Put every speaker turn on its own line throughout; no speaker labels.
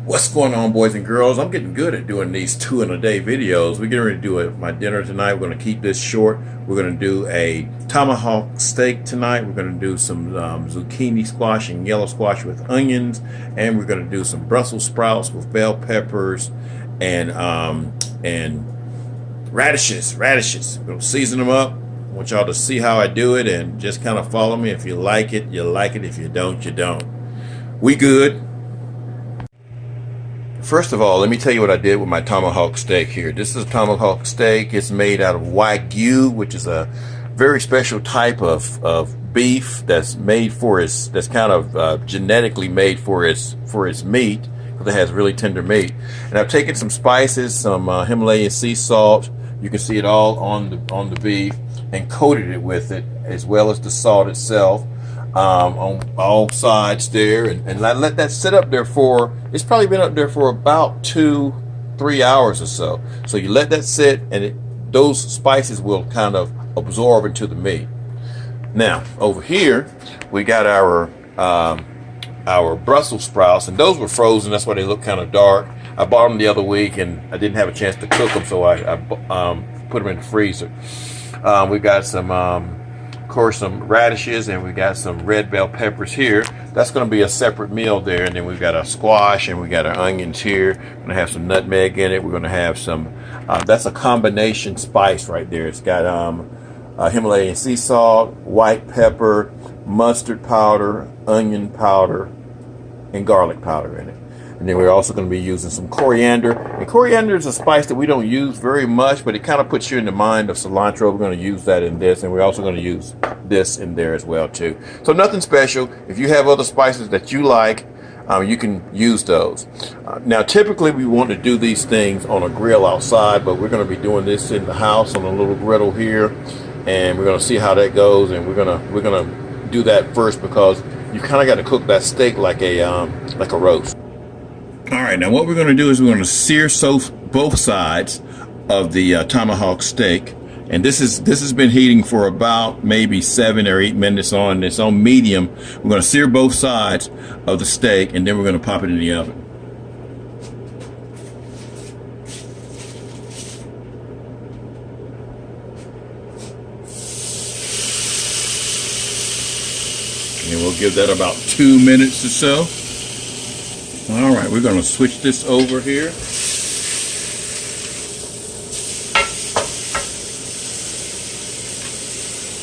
What's going on, boys and girls? I'm getting good at doing these 2-in-a-day videos. We're getting ready to do my dinner tonight. We're going to keep this short. We're going to do a tomahawk steak tonight. We're going to do some zucchini squash and yellow squash with onions, and we're going to do some Brussels sprouts with bell peppers and radishes. We're going to season them up. I want y'all to see how I do it and just kind of follow me. If you like it, you like it. If you don't, you don't. We good. First of all, let me tell you what I did with my tomahawk steak here. This is a tomahawk steak. It's made out of Wagyu, which is a very special type of beef that's made for its, that's kind of genetically made for its meat, because it has really tender meat. And I've taken some spices, some Himalayan sea salt. You can see it all on the beef, and coated it with it, as well as the salt itself. On all sides there, and I let that sit up there for, it's probably been up there for about 2-3 hours or so. So you let that sit, and those spices will kind of absorb into the meat. Now over here we got our Brussels sprouts, and those were frozen. That's why they look kind of dark. I bought them the other week and I didn't have a chance to cook them, so I put them in the freezer. We got some of course some radishes, and we got some red bell peppers here. That's going to be a separate meal there. And then we've got our squash, and we got our onions here. We're going to have some nutmeg in it. We're going to have some that's a combination spice right there. It's got Himalayan sea salt, white pepper, mustard powder, onion powder, and garlic powder in it. And then we're also going to be using some coriander. And coriander is a spice that we don't use very much, but it kind of puts you in the mind of cilantro. We're going to use that in this, and we're also going to use this in there as well too. So nothing special. If you have other spices that you like, you can use those. Now typically we want to do these things on a grill outside, but we're going to be doing this in the house on a little griddle here, and we're going to see how that goes. And we're going to do that first, because you kind of got to cook that steak like a roast. All right, now what we're going to do is we're going to sear both sides of the tomahawk steak, and this has been heating for about maybe 7 or 8 minutes on. It's on medium. We're going to sear both sides of the steak, and then we're going to pop it in the oven. And we'll give that about 2 minutes or so. All right, we're going to switch this over here.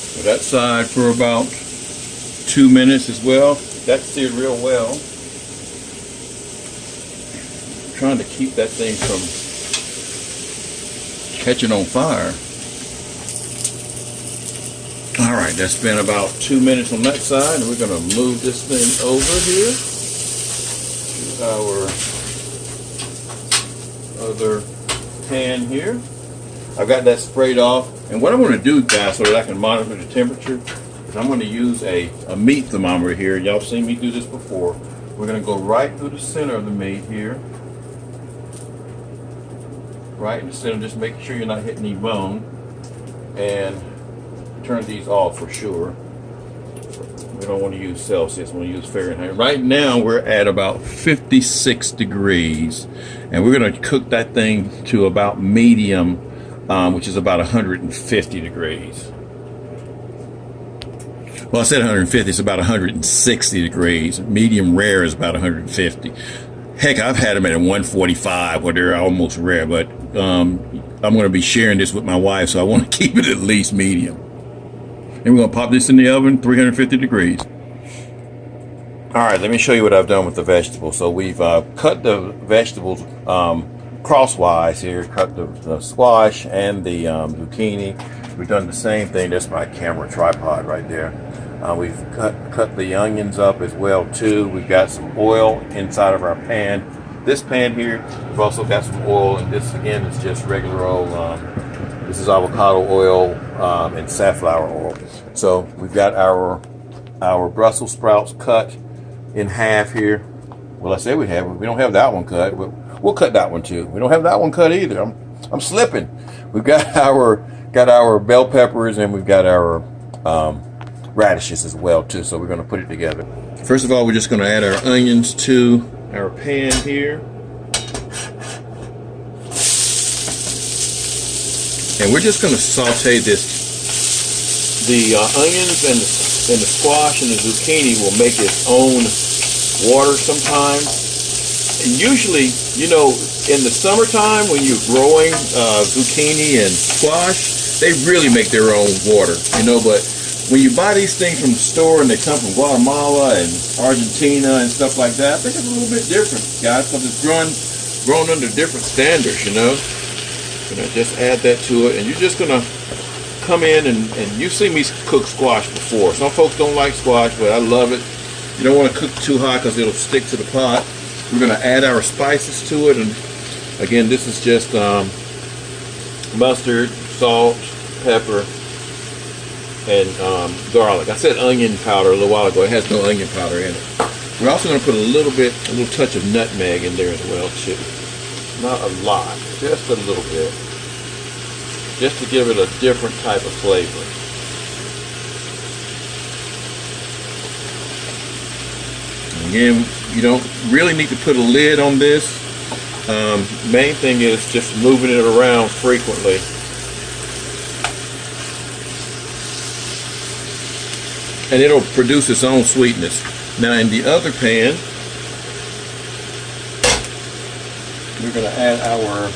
So that side for about 2 minutes as well. That's seared real well. I'm trying to keep that thing from catching on fire. All right, that's been about 2 minutes on that side, and we're going to move this thing over here. Our other pan here. I've got that sprayed off, and what I'm going to do, guys, so that I can monitor the temperature, is I'm going to use a meat thermometer here. Y'all seen me do this before. We're going to go right through the center of the meat here, right in the center, just making sure you're not hitting any bone, and turn these off for sure. We don't want to use Celsius, we want to use Fahrenheit. Right now we're at about 56 degrees, and we're going to cook that thing to about medium, which is about 150 degrees. Well, I said 150, it's about 160 degrees. Medium rare is about 150. Heck, I've had them at 145 where they're almost rare, but I'm going to be sharing this with my wife, so I want to keep it at least medium. And we're going to pop this in the oven, 350 degrees. All right, let me show you what I've done with the vegetables. So we've cut the vegetables crosswise here, cut the squash and the zucchini. We've done the same thing. That's my camera tripod right there. We've cut the onions up as well too. We've got some oil inside of our pan. This pan here, we've also got some oil, and this again is just regular old, this is avocado oil and safflower oil. So we've got our Brussels sprouts cut in half here. Well, I said we don't have that one cut, but we'll cut that one too. We don't have that one cut either. I'm slipping. We've got our bell peppers, and we've got our radishes as well too. So we're going to put it together. First of all, we're just going to add our onions to our pan here. And we're just going to saute this. The onions and the squash and the zucchini will make its own water sometimes. And usually, you know, in the summertime when you're growing zucchini and squash, they really make their own water, you know. But when you buy these things from the store and they come from Guatemala and Argentina and stuff like that, I think it's a little bit different, guys, because it's grown under different standards, you know. Gonna just add that to it, and you're just gonna come in and you've seen me cook squash before. Some folks don't like squash, but I love it. You don't want to cook too hot because it'll stick to the pot. We're going to add our spices to it, and again, this is just mustard, salt, pepper, and garlic. I said onion powder a little while ago. It has no onion powder in it. We're also going to put a little touch of nutmeg in there as well too. Not a lot, just a little bit, just to give it a different type of flavor. Again, you don't really need to put a lid on this. Main thing is just moving it around frequently. And it'll produce its own sweetness. Now in the other pan, we're going to add our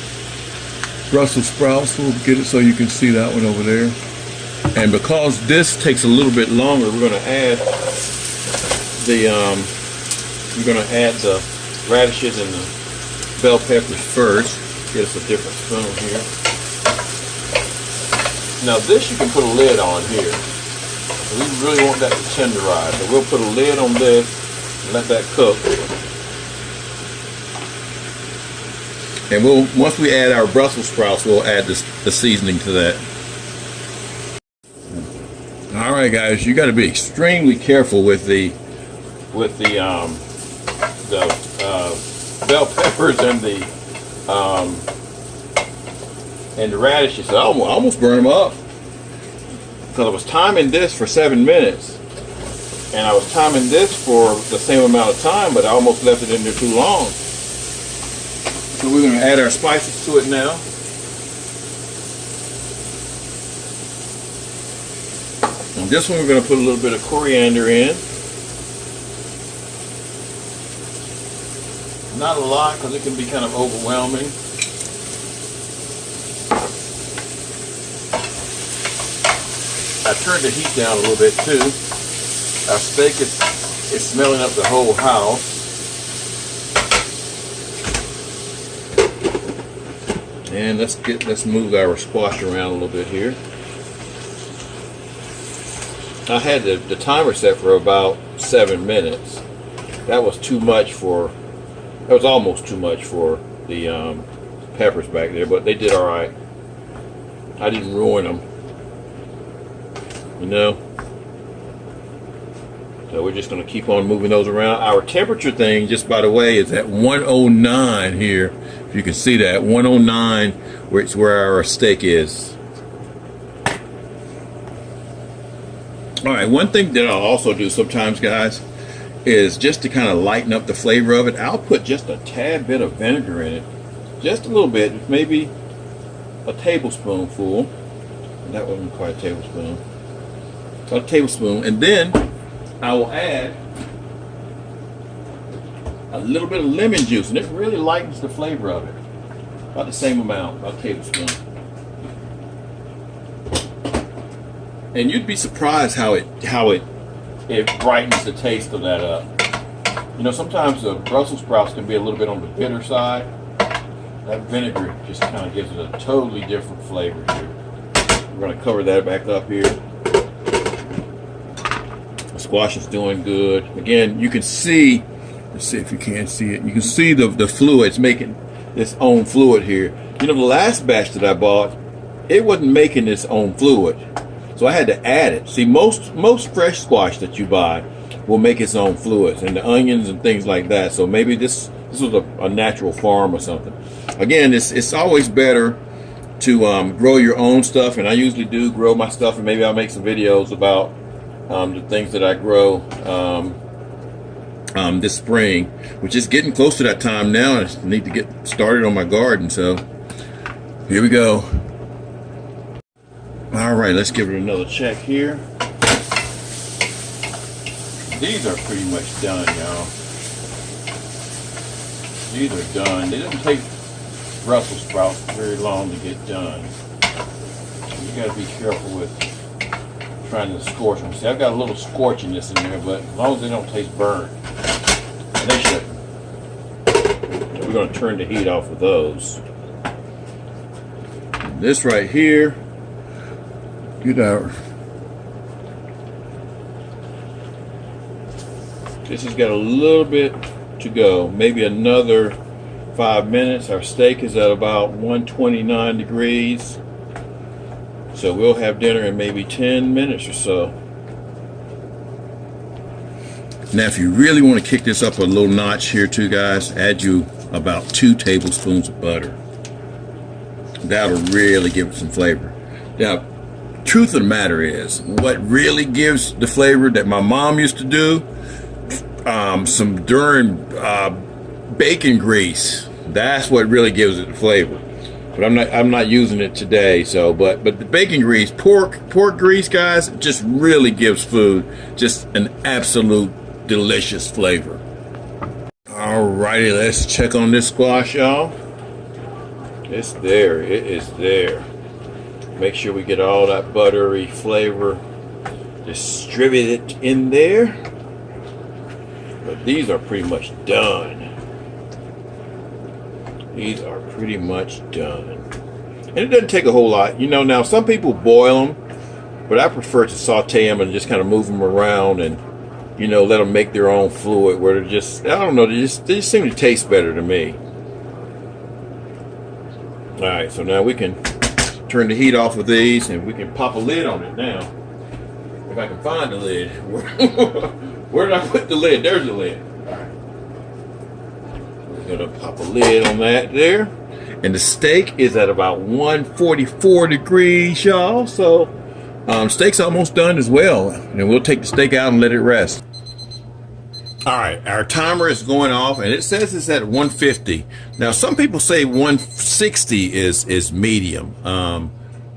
Brussels sprouts. We'll get it so you can see that one over there. And because this takes a little bit longer, we're going to add the radishes and the bell peppers first. Get us a different spoon here. Now this you can put a lid on here. We really want that to tenderize, so we'll put a lid on this and let that cook. And once we add our Brussels sprouts, we'll add the seasoning to that. All right, guys, you got to be extremely careful with the bell peppers and the radishes. I almost burned them up because I was timing this for 7 minutes, and I was timing this for the same amount of time, but I almost left it in there too long. So we're going to add our spices to it now. And this one we're going to put a little bit of coriander in. Not a lot because it can be kind of overwhelming. I turned the heat down a little bit too. Our steak is smelling up the whole house. And let's move our squash around a little bit here. I had the timer set for about 7 minutes. That was almost too much for the peppers back there, but they did all right. I didn't ruin them, you know. So we're just going to keep on moving those around. Our temperature thing, just by the way, is at 109 here. If you can see that, 109, where it's where our steak is. All right, one thing that I'll also do sometimes, guys, is just to kind of lighten up the flavor of it, I'll put just a tad bit of vinegar in it. Just a little bit, maybe a tablespoonful. That wasn't quite a tablespoon. A tablespoon, and then I will add a little bit of lemon juice, and it really lightens the flavor of it. About the same amount, about a tablespoon. And you'd be surprised how it brightens the taste of that up. You know, sometimes the Brussels sprouts can be a little bit on the bitter side. That vinegar just kind of gives it a totally different flavor here. We're going to cover that back up here. The squash is doing good. Again, you can see, let's see if you can see it. You can see the fluid. It's making its own fluid here. You know, the last batch that I bought, it wasn't making its own fluid. So I had to add it. See, most fresh squash that you buy will make its own fluids, and the onions and things like that. So maybe this was a natural farm or something. Again, it's always better to grow your own stuff, and I usually do grow my stuff, and maybe I'll make some videos about the things that I grow this spring, which is getting close to that time now. I need to get started on my garden. So here we go. All right, let's give it another check here. These are pretty much done, y'all. These are done. They don't take Brussels sprouts very long to get done. You gotta be careful with trying to scorch them. See, I've got a little scorchiness in there, but as long as they don't taste burnt, and they shouldn't. We're gonna turn the heat off of those. And this right here, this has got a little bit to go, maybe another 5 minutes. Our steak is at about 129 degrees. So we'll have dinner in maybe 10 minutes or so. Now, if you really want to kick this up a little notch here too, guys, add you about 2 tablespoons of butter. That'll really give it some flavor. Now, truth of the matter is, what really gives the flavor that my mom used to do, some bacon grease. That's what really gives it the flavor. But I'm not using it today. So, but the bacon grease, pork grease, guys, just really gives food just an absolute delicious flavor. Alrighty, let's check on this squash, y'all. It's there. It is there. Make sure we get all that buttery flavor distributed in there. But these are pretty much done. These are pretty much done. And it doesn't take a whole lot. You know, now some people boil them, but I prefer to saute them and just kind of move them around and, you know, let them make their own fluid where they're just, I don't know, they just seem to taste better to me. All right, so now we can turn the heat off of these and we can pop a lid on it now. If I can find the lid. Where did I put the lid? There's the lid. All right. We're gonna pop a lid on that there. And the steak is at about 144 degrees, y'all. So steak's almost done as well. And we'll take the steak out and let it rest. All right, our timer is going off and it says it's at 150. Now, some people say 160 is medium.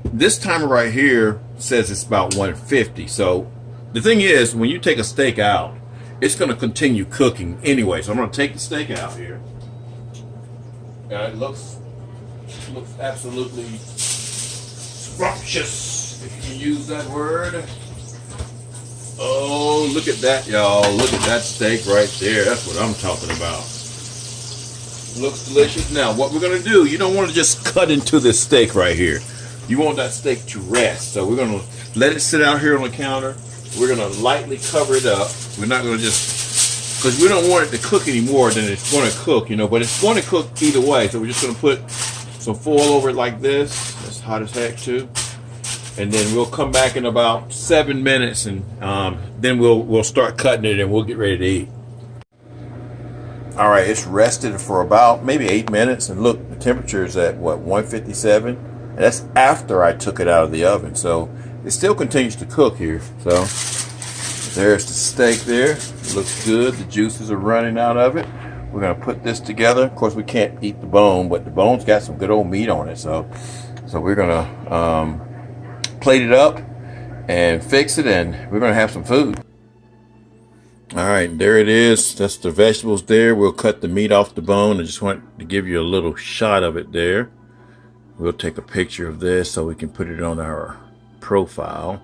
This timer right here says it's about 150. So the thing is, when you take a steak out, it's going to continue cooking anyway. So I'm going to take the steak out here. It looks absolutely scrumptious, if you can use that word. Oh, look at that, y'all. Look at that steak right there. That's what I'm talking about. Looks delicious. Now, what we're going to do, you don't want to just cut into this steak right here. You want that steak to rest. So we're going to let it sit out here on the counter. We're going to lightly cover it up. We're not going to just, because we don't want it to cook any more than it's going to cook, you know, but it's going to cook either way. So we're just going to put some foil over it like this. It's hot as heck too. And then we'll come back in about 7 minutes and then we'll start cutting it and we'll get ready to eat. All right, it's rested for about maybe 8 minutes. And look, the temperature is at what, 157? And that's after I took it out of the oven. So it still continues to cook here. So there's the steak there. It looks good. The juices are running out of it. We're going to put this together. Of course, we can't eat the bone, but the bone's got some good old meat on it. So we're going to plate it up and fix it, and we're going to have some food. All right, there it is. That's the vegetables there. We'll cut the meat off the bone. I just want to give you a little shot of it there. We'll take a picture of this so we can put it on our profile.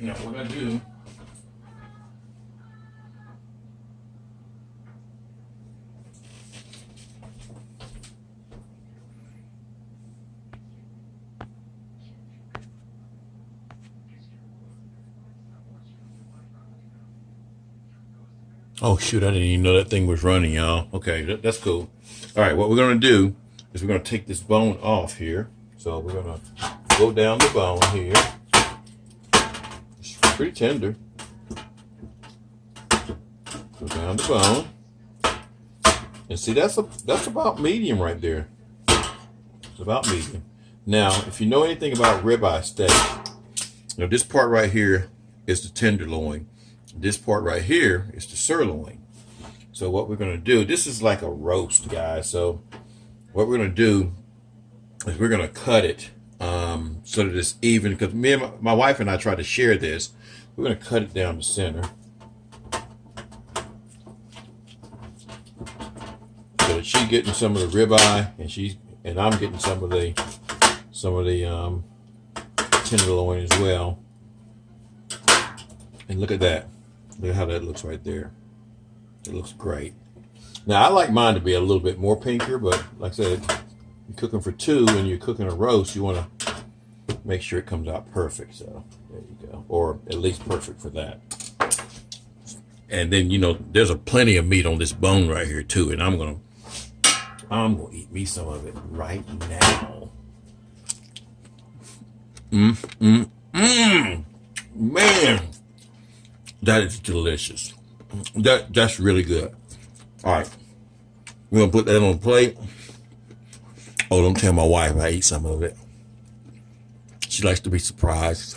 Now what we're going to do, oh shoot, I didn't even know that thing was running, y'all. Okay, that's cool. All right, what we're going to do is we're going to take this bone off here. So we're going to go down the bone here. It's pretty tender. Put down the bone. And see, that's about medium right there. It's about medium. Now, if you know anything about ribeye steak, you know, this part right here is the tenderloin. This part right here is the sirloin. So what we're going to do, this is like a roast, guys. So what we're going to do is we're going to cut it so that it's even, because me and my wife and I tried to share this. We're going to cut it down the center so that she's getting some of the ribeye and I'm getting some of the tenderloin as well. And look at that. Look at how that looks right there. It looks great. Now, I like mine to be a little bit more pinker, but like I said, you're cooking for two and you're cooking a roast, you want to make sure it comes out perfect. So there you go. Or at least perfect for that. And then, you know, there's a plenty of meat on this bone right here too. And I'm going to eat me some of it right now. Man, that is delicious. That's really good. All right, we're gonna put that on a plate. Oh, don't tell my wife I ate some of it. She likes to be surprised.